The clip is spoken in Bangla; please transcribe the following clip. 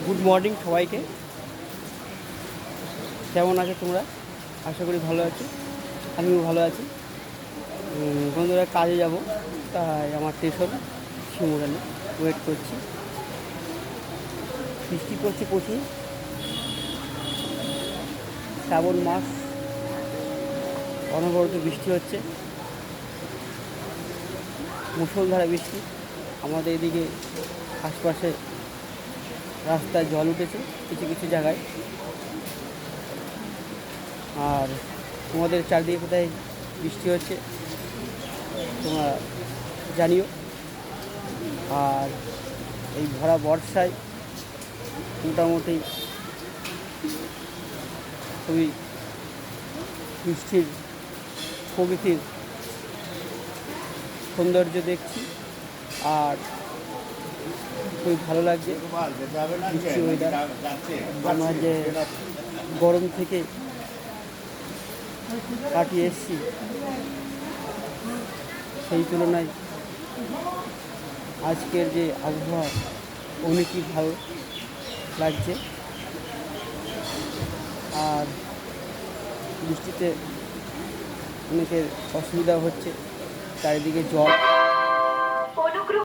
গুড মর্নিং সবাইকে। কেমন আছো তোমরা? আশা করি ভালো আছো, আমিও ভালো আছি। বন্ধুরা, কাজে যাব, তাই আমার স্টেশন শিমুরানি ওয়েট করছি। বৃষ্টি পড়ছে প্রচুর, শ্রাবণ মাস, অনবরত বৃষ্টি হচ্ছে, মুষলধারে বৃষ্টি। আমাদের এদিকে আশপাশে রাস্তায় জল উঠেছে কিছু কিছু জায়গায়। আর তোমাদের চারদিকে কোথায় বৃষ্টি হচ্ছে তোমরা জানিও। আর এই ভরা বর্ষায় মোটামুটি খুবই বৃষ্টির প্রকৃতির সৌন্দর্য দেখছি, আর খুবই ভালো লাগছে বৃষ্টি ওয়েদার। আমরা যে গরম থেকে কাটিয়ে এসেছি, সেই তুলনায় আজকের যে আবহাওয়া অনেকই ভালো লাগছে। আর বৃষ্টিতে অনেকের অসুবিধা হচ্ছে, চারিদিকে জল।